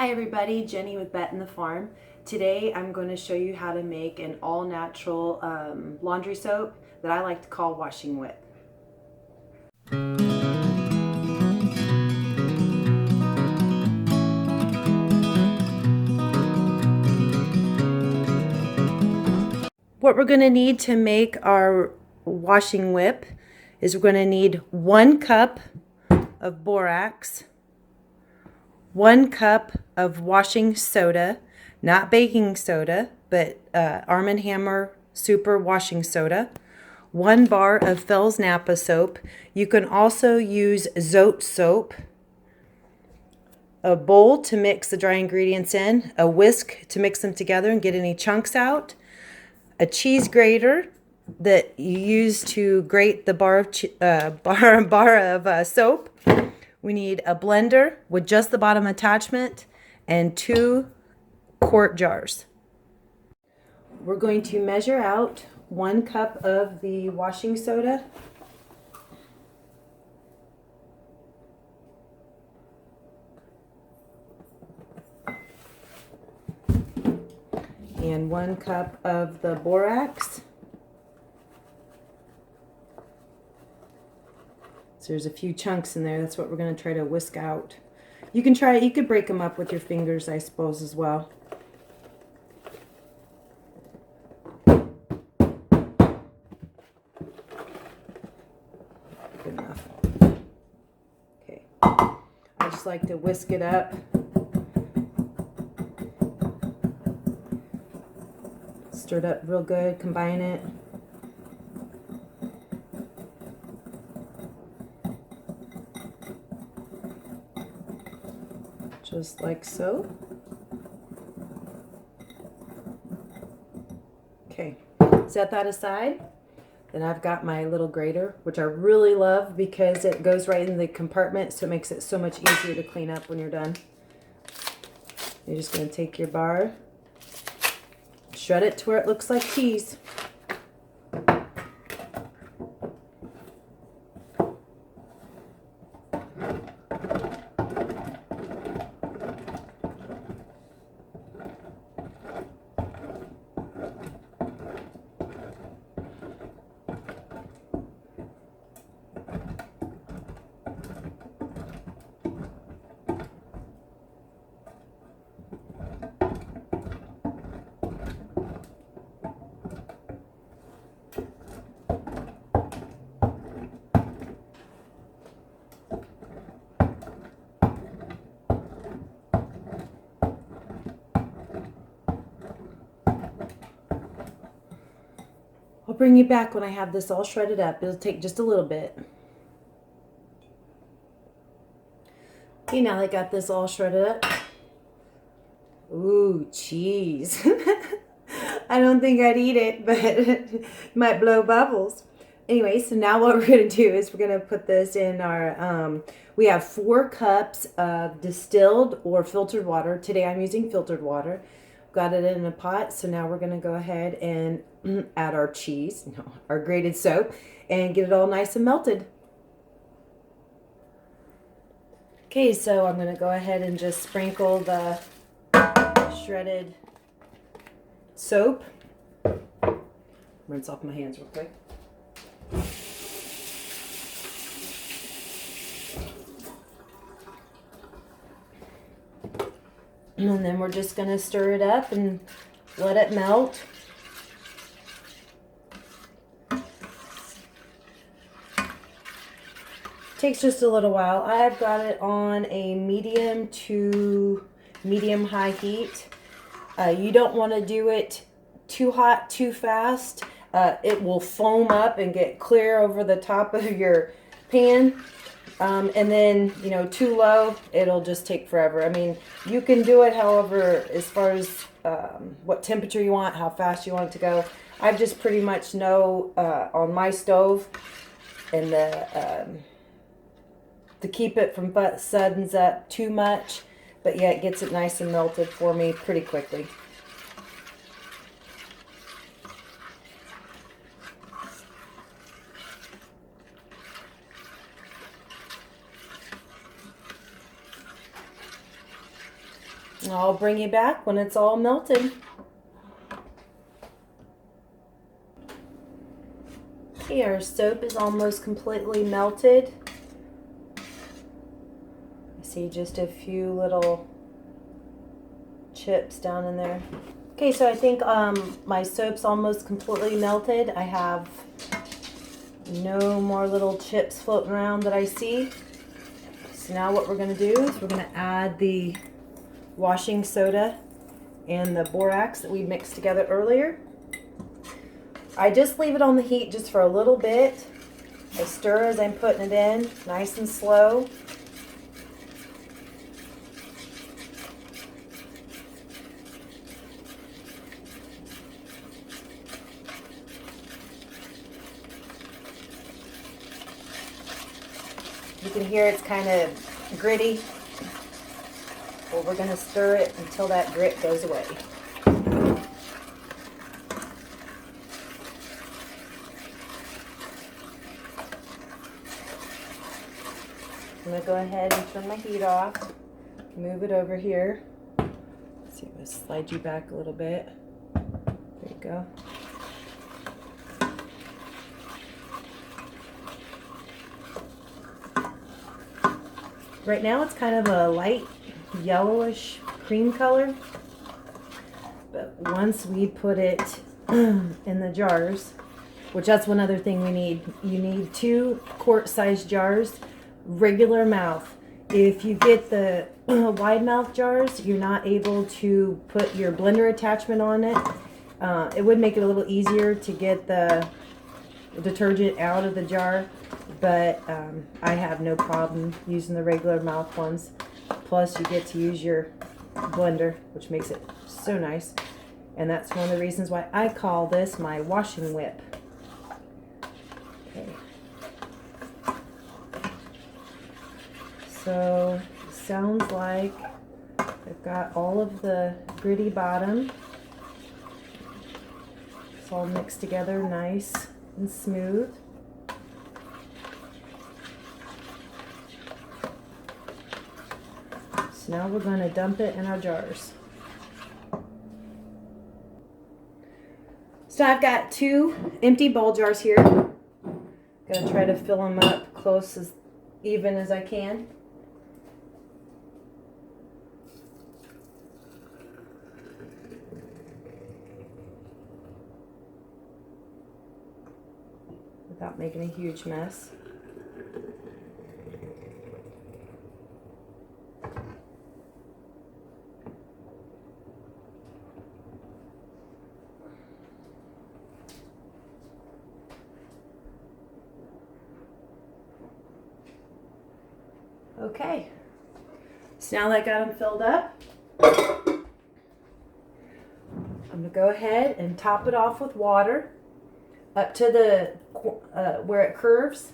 Hi everybody, Jenny with Betten the Farm. Today I'm going to show you how to make an all-natural laundry soap that I like to call washing whip. What we're going to need to make our washing whip is we're going to need 1 cup of borax, 1 cup of washing soda, not baking soda, but Arm & Hammer Super Washing Soda, 1 bar of Fels-Naptha soap. You can also use Zote soap, a bowl to mix the dry ingredients in, a whisk to mix them together and get any chunks out, a cheese grater that you use to grate the bar of soap. We need a blender with just the bottom attachment and 2 quart jars. We're going to measure out 1 cup of the washing soda. And 1 cup of the borax. So there's a few chunks in there. That's what we're going to try to whisk out. You can try it. You could break them up with your fingers, I suppose, as well. Good enough. Okay. I just like to whisk it up. Stir it up real good. Combine it. Just like so. Okay, set that aside. Then I've got my little grater, which I really love because it goes right in the compartment, so it makes it so much easier to clean up when you're done. You're just going to take your bar, shred it to where it looks like cheese. I'll bring you back when I have this all shredded up. It'll take just a little bit. Okay, now I got this all shredded up. Ooh, cheese. I don't think I'd eat it, but it might blow bubbles. Anyway, so now what we're going to do is we're going to put this in our, we have 4 cups of distilled or filtered water. Today I'm using filtered water. Got it in a pot, so now we're going to go ahead and add our cheese, our grated soap, and get it all nice and melted. Okay, so I'm going to go ahead and just sprinkle the shredded soap. Rinse off my hands real quick. And then we're just going to stir it up and let it melt. Takes just a little while. I've got it on a medium to medium high heat. You don't want to do it too hot too fast. It will foam up and get clear over the top of your pan. And then, you know, too low, it'll just take forever. I mean, you can do it however, as far as what temperature you want, how fast you want it to go. I just pretty much know on my stove and to keep it from suddens up too much, but yeah, it gets it nice and melted for me pretty quickly. I'll bring you back when it's all melted. Okay, our soap is almost completely melted. I see just a few little chips down in there. Okay, so I think my soap's almost completely melted. I have no more little chips floating around that I see. So now what we're going to do is we're going to add the washing soda and the borax that we mixed together earlier. I just leave it on the heat just for a little bit. I stir as I'm putting it in, nice and slow. You can hear it's kind of gritty. Well, we're going to stir it until that grit goes away. I'm going to go ahead and turn my heat off, move it over here. Let's see, I'm going to slide you back a little bit. There you go. Right now it's kind of a light yellowish cream color, but once we put it in the jars, which that's one other thing we need, you need 2 quart-sized jars, regular mouth. If you get the wide mouth jars, you're not able to put your blender attachment on it. It would make it a little easier to get the detergent out of the jar, but I have no problem using the regular mouth ones. Plus you get to use your blender, which makes it so nice, and that's one of the reasons why I call this my washing whip. Okay. So it sounds like I've got all of the gritty bottom. It's all mixed together nice and smooth. So now we're going to dump it in our jars. So I've got 2 empty bowl jars here. Gonna try to fill them up close as even as I can. Without making a huge mess. Okay, so now that I got them filled up, I'm going to go ahead and top it off with water up to the where it curves.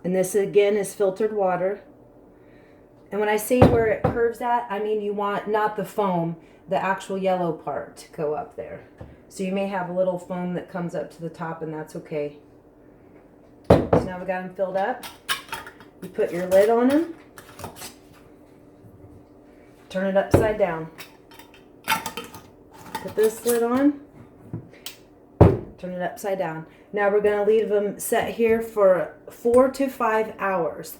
And this again is filtered water. And when I say where it curves at, I mean you want not the foam, the actual yellow part to go up there. So you may have a little foam that comes up to the top, and that's okay. So now we got them filled up. You put your lid on them. Turn it upside down. Put this lid on. Turn it upside down. Now we're going to leave them set here for 4 to 5 hours.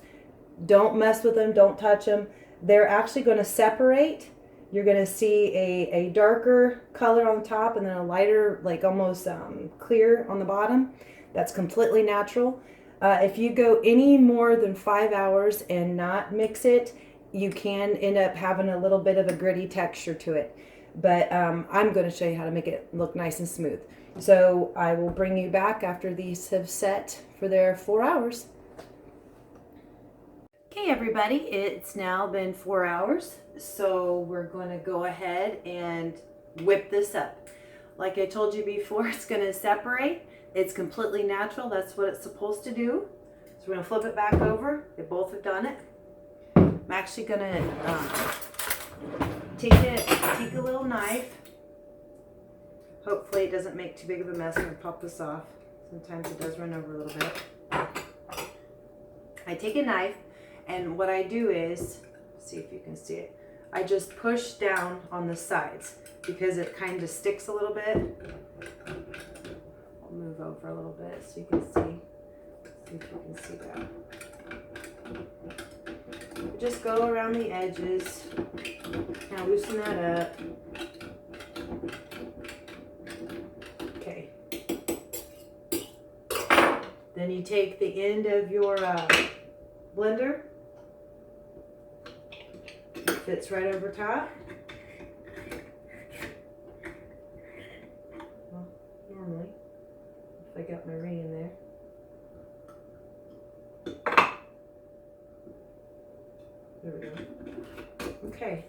Don't mess with them. Don't touch them. They're actually going to separate. You're going to see a darker color on the top and then a lighter, like almost clear on the bottom. That's completely natural. If you go any more than 5 hours and not mix it, you can end up having a little bit of a gritty texture to it. But I'm going to show you how to make it look nice and smooth. So I will bring you back after these have set for their 4 hours. Okay, everybody, it's now been 4 hours. So we're going to go ahead and whip this up. Like I told you before, it's going to separate. It's completely natural. That's what it's supposed to do. So we're going to flip it back over. They both have done it. I'm actually going to take a little knife. Hopefully it doesn't make too big of a mess. I'm going to pop this off. Sometimes it does run over a little bit. I take a knife, and what I do is, see if you can see it, I just push down on the sides because it kind of sticks a little bit. I'll move over a little bit so you can see if you can see that. Just go around the edges. Now loosen that up. Okay. Then you take the end of your blender. It fits right over top. Well, normally, if I got my ring in there. There we go. Okay.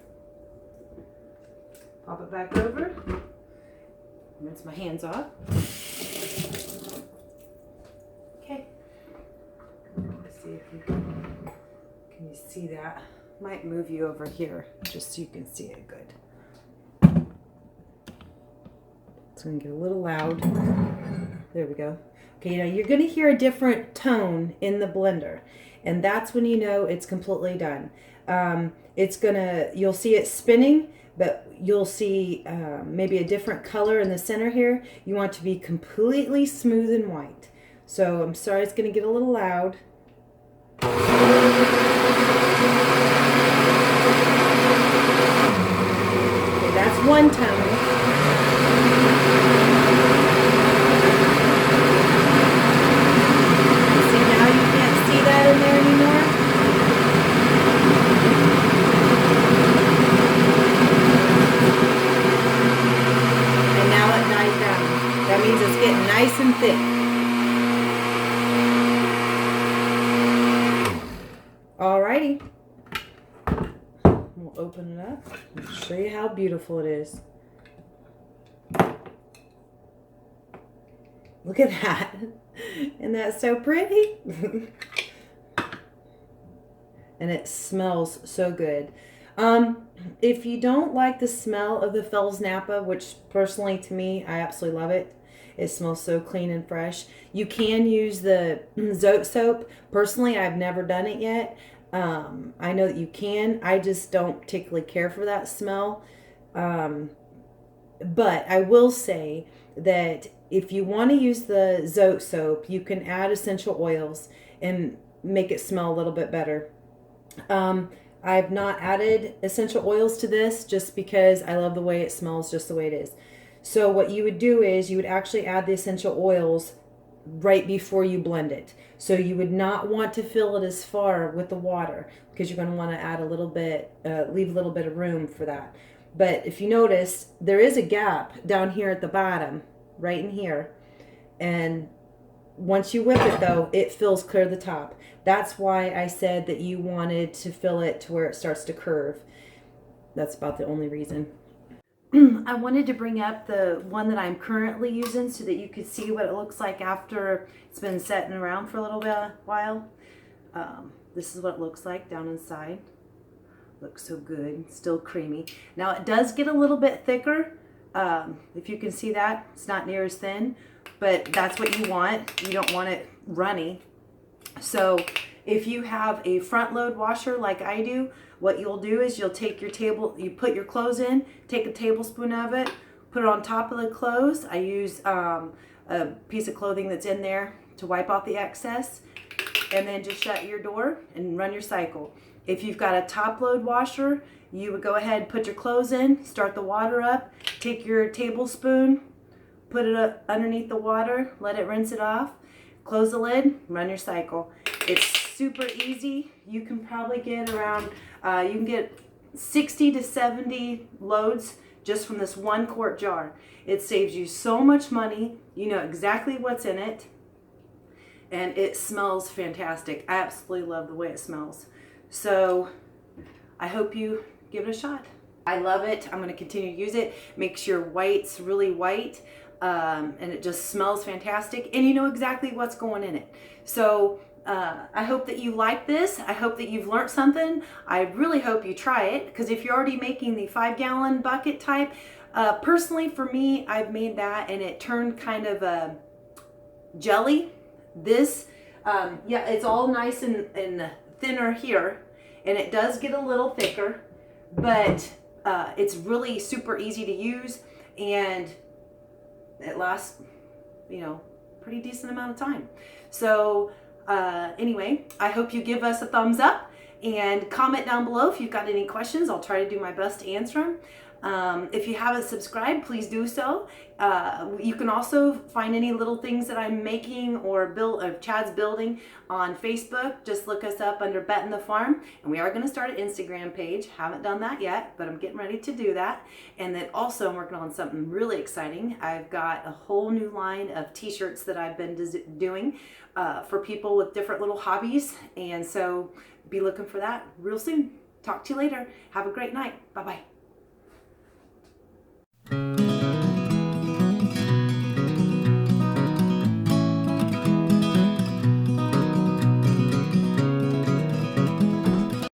Pop it back over. Rinse my hands off. Okay. Let's see if you can you see that? Might move you over here just so you can see it good. It's gonna get a little loud. There we go. Okay, now you're gonna hear a different tone in the blender, and that's when you know it's completely done. You'll see it spinning, but you'll see maybe a different color in the center here. You want to be completely smooth and white. So I'm sorry it's going to get a little loud. Okay, that's one tone. See, now you can't see that in there anymore. That means it's getting nice and thick. Alrighty. We'll open it up and show you how beautiful it is. Look at that. Isn't that so pretty? And it smells so good. If you don't like the smell of the Fels-Naptha, which personally to me, I absolutely love it. It smells so clean and fresh. You can use the Zote soap. Personally, I've never done it yet. I know that you can. I just don't particularly care for that smell. But I will say that if you want to use the Zote soap, you can add essential oils and make it smell a little bit better. I've not added essential oils to this just because I love the way it smells just the way it is. So what you would do is you would actually add the essential oils right before you blend it. So you would not want to fill it as far with the water because you're going to want to add a little bit, leave a little bit of room for that. But if you notice, there is a gap down here at the bottom, right in here. And once you whip it though, it fills clear the top. That's why I said that you wanted to fill it to where it starts to curve. That's about the only reason. I wanted to bring up the one that I'm currently using so that you could see what it looks like after it's been setting around for a little while. This is what it looks like down inside. Looks so good, still creamy. Now it does get a little bit thicker. If you can see that, it's not near as thin, but that's what you want. You don't want it runny. So if you have a front load washer like I do, what you'll do is you'll take your you put your clothes in, take a tablespoon of it, put it on top of the clothes. I use a piece of clothing that's in there to wipe off the excess, and then just shut your door and run your cycle. If you've got a top load washer, you would go ahead, put your clothes in, start the water up, take your tablespoon, put it up underneath the water, let it rinse it off, close the lid, run your cycle. It's super easy. You can probably get around, you can get 60 to 70 loads just from this 1 quart jar. It saves you so much money. You know exactly what's in it. And it smells fantastic. I absolutely love the way it smells. So I hope you give it a shot. I love it. I'm going to continue to use it. Makes your whites really white. And it just smells fantastic. And you know exactly what's going in it. So I hope that you like this. I hope that you've learned something. I really hope you try it, because if you're already making the 5-gallon bucket type, personally for me, I've made that and it turned kind of a jelly. This Yeah, it's all nice and thinner here, and it does get a little thicker, but it's really super easy to use, and it lasts, you know, pretty decent amount of time. So anyway, I hope you give us a thumbs up and comment down below if you've got any questions. I'll try to do my best to answer them. If you haven't subscribed, please do so. You can also find any little things that I'm making or Chad's building on Facebook. Just look us up under Betten the Farm. And we are going to start an Instagram page. Haven't done that yet, but I'm getting ready to do that. And then also I'm working on something really exciting. I've got a whole new line of t-shirts that I've been doing for people with different little hobbies. And so be looking for that real soon. Talk to you later. Have a great night. Bye-bye.